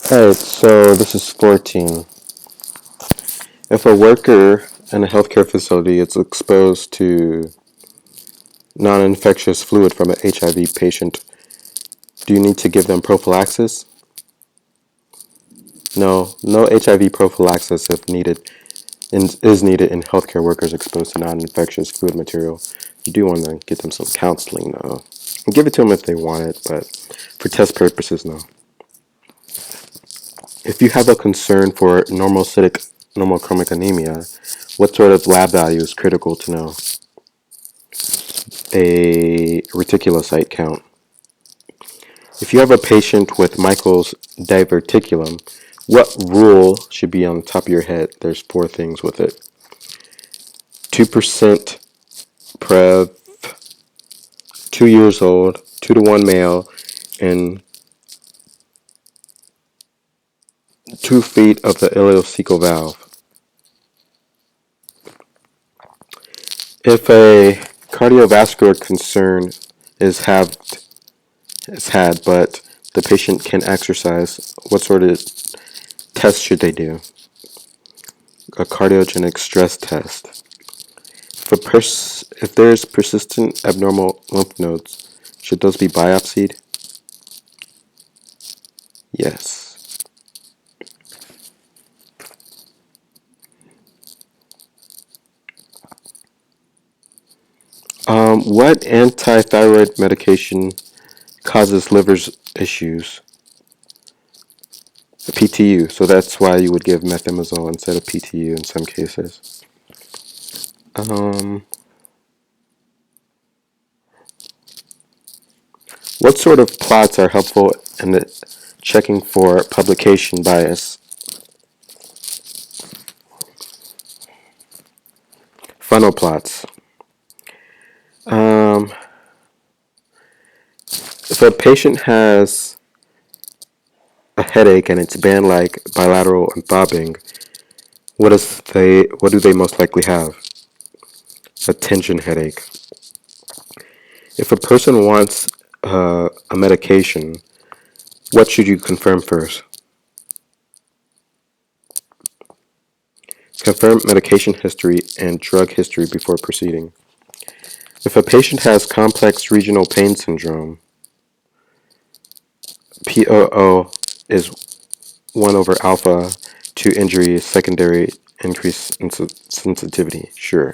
Alright, so this is 14. If a worker in a healthcare facility is exposed to non-infectious fluid from an HIV patient, do you need to give them prophylaxis? No HIV prophylaxis if needed is needed in healthcare workers exposed to non-infectious fluid material. You do want to get them some counseling though. And give it to them if they want it, but for test purposes, no. If you have a concern for normocytic normochromic anemia, what sort of lab value is critical to know? A reticulocyte count. If you have a patient with Michael's diverticulum, what rule should be on the top of your head? There's 4 things with it. 2% Prev, 2 years old, 2 to 1 male, and 2 feet of the ileocecal valve. If a cardiovascular concern is had, but the patient can exercise, what sort of test should they do? A cardiogenic stress test. If there's persistent abnormal lymph nodes, should those be biopsied? Yes. What anti-thyroid medication causes liver issues? PTU, so that's why you would give methimazole instead of PTU in some cases. What sort of plots are helpful in checking for publication bias? Funnel plots. If a patient has a headache and it's band-like, bilateral, and bobbing, what do they most likely have? A tension headache. If a person wants a medication, what should you confirm first? Confirm medication history and drug history before proceeding. If a patient has complex regional pain syndrome, POO is 1 over alpha to injury secondary increase in sensitivity. Sure.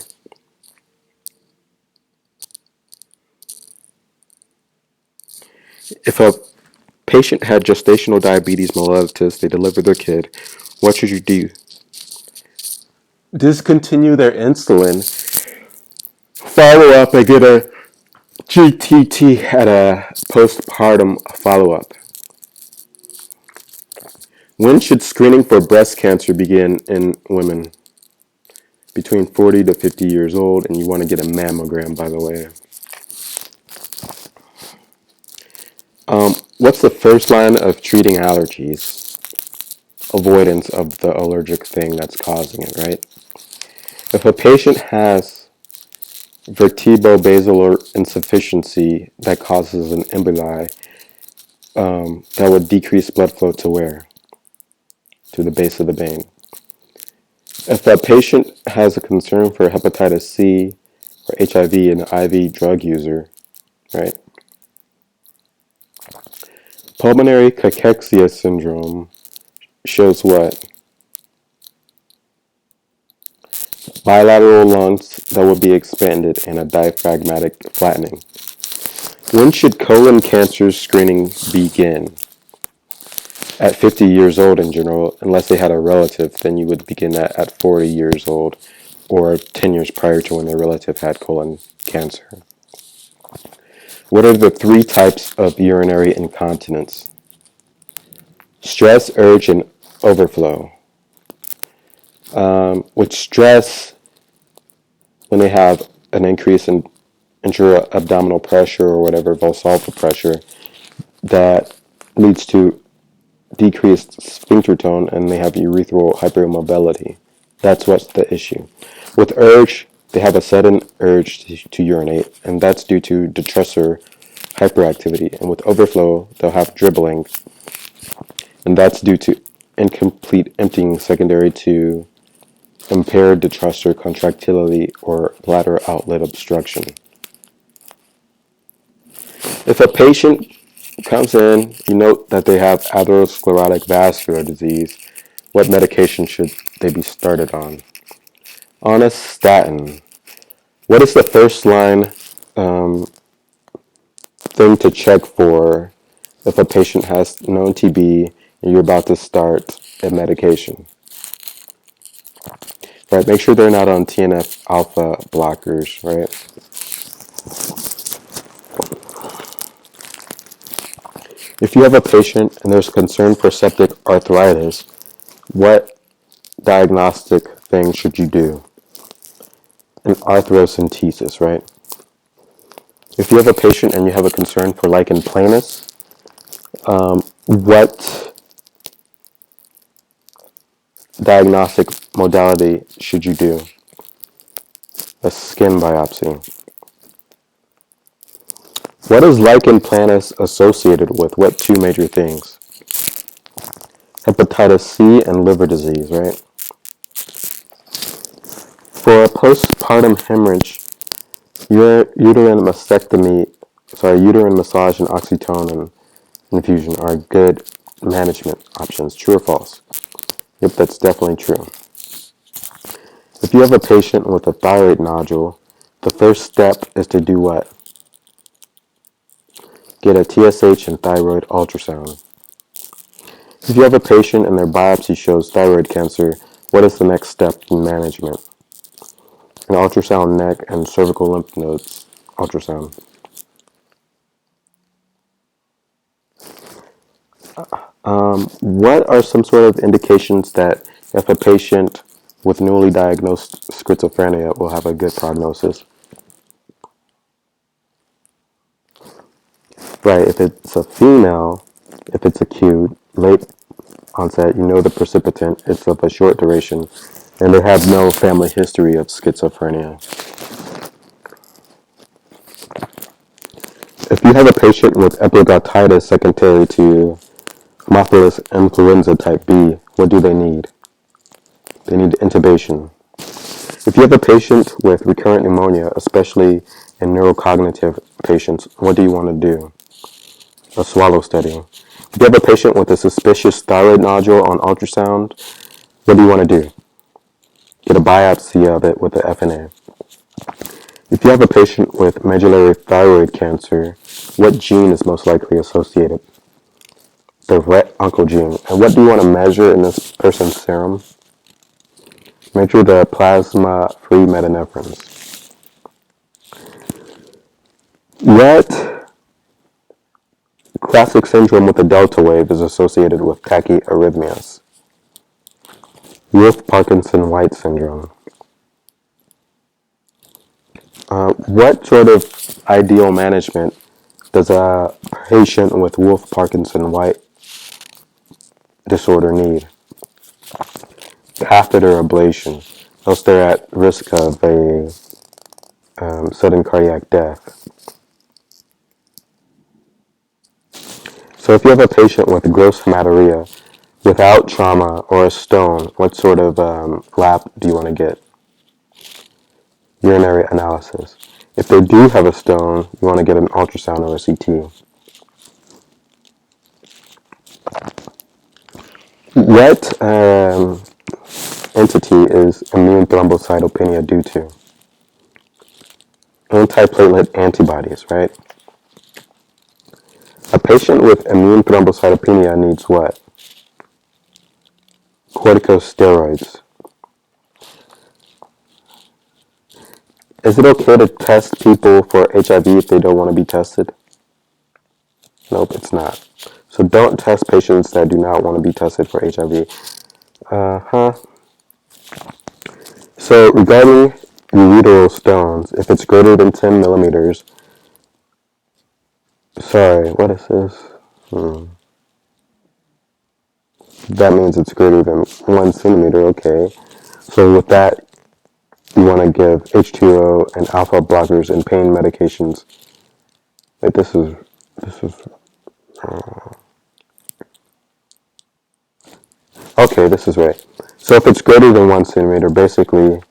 If a patient had gestational diabetes mellitus, they delivered their kid, what should you do? Discontinue their insulin, follow up and get a GTT at a postpartum follow-up. When should screening for breast cancer begin in women? Between 40 to 50 years old, and you want to get a mammogram, by the way. What's the first line of treating allergies? Avoidance of the allergic thing that's causing it, right? If a patient has vertebrobasilar insufficiency that causes an emboli, that would decrease blood flow to where? To the base of the vein. If a patient has a concern for hepatitis C or HIV, an IV drug user, right? Pulmonary cachexia syndrome shows what? Bilateral lungs that will be expanded and a diaphragmatic flattening. When should colon cancer screening begin? At 50 years old in general, unless they had a relative, then you would begin at 40 years old or 10 years prior to when their relative had colon cancer. What are the 3 types of urinary incontinence? Stress, urge, and overflow. With stress, when they have an increase in intra-abdominal pressure or whatever, Valsalva pressure, that leads to decreased sphincter tone and they have urethral hypermobility. That's what's the issue. With urge, they have a sudden urge to urinate, and that's due to detrusor hyperactivity. And with overflow, they'll have dribbling, and that's due to incomplete emptying secondary to impaired detrusor contractility or bladder outlet obstruction. If a patient comes in, you note that they have atherosclerotic vascular disease, what medication should they be started on? On a statin. What is the first line thing to check for if a patient has known TB and you're about to start a medication? Right, make sure they're not on TNF alpha blockers, right? If you have a patient and there's concern for septic arthritis, what diagnostic thing should you do? An arthrocentesis, right? If you have a patient and you have a concern for lichen planus, what diagnostic modality should you do? A skin biopsy. What is lichen planus associated with? What two major things? Hepatitis C and liver disease, right? For a postpartum hemorrhage, uterine massage and oxytocin infusion are good management options. True or false? Yep, that's definitely true. If you have a patient with a thyroid nodule, the first step is to do what? Get a TSH and thyroid ultrasound. If you have a patient and their biopsy shows thyroid cancer, what is the next step in management? An ultrasound neck and cervical lymph nodes ultrasound. What are some sort of indications that if a patient with newly diagnosed schizophrenia will have a good prognosis? Right, if it's a female, if it's acute, late onset, you know the precipitant, it's of a short duration, and they have no family history of schizophrenia. If you have a patient with epiglottitis secondary to Haemophilus influenza type B, what do they need? They need intubation. If you have a patient with recurrent pneumonia, especially in neurocognitive patients, what do you want to do? A swallow study. If you have a patient with a suspicious thyroid nodule on ultrasound, what do you want to do? Get a biopsy of it with the FNA. If you have a patient with medullary thyroid cancer, what gene is most likely associated? The RET uncle gene. And what do you want to measure in this person's serum? Measure the plasma-free metanephrines. What classic syndrome with the delta wave is associated with tachyarrhythmias? Wolff-Parkinson-White syndrome. What sort of ideal management does a patient with Wolff-Parkinson-White disorder need? Catheter ablation, else they're at risk of a sudden cardiac death. So if you have a patient with gross hematuria without trauma or a stone, what sort of lab do you want to get? Urinary analysis. If they do have a stone, you want to get an ultrasound or a CT. What entity is immune thrombocytopenia due to? Antiplatelet antibodies, right? A patient with immune thrombocytopenia needs what? Corticosteroids. Is it okay to test people for HIV if they don't want to be tested? Nope, it's not. So don't test patients that do not want to be tested for HIV. So regarding ureteral stones, if it's greater than 10 millimeters, sorry, what is this? That means it's greater than 1 centimeter, okay. So with that, you want to give H2O and alpha blockers and pain medications. Like this is Okay, this is right. So if it's greater than 1 centimeter, basically,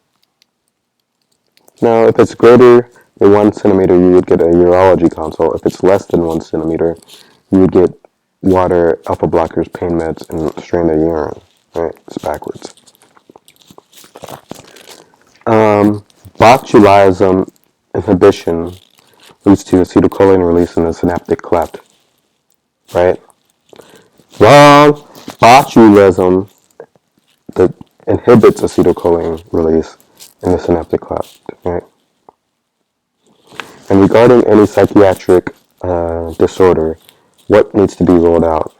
now if it's greater than 1 centimeter, you would get a urology consult. If it's less than 1 centimeter, you would get water, alpha blockers, pain meds, and strain the urine. Right? It's backwards. Botulism inhibition leads to acetylcholine release in the synaptic cleft. Right? Wrong. Botulism that inhibits acetylcholine release in the synaptic cleft. Right? And regarding any psychiatric disorder, what needs to be ruled out?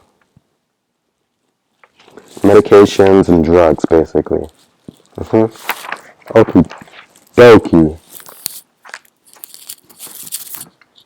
Medications and drugs, basically. Okie dokie.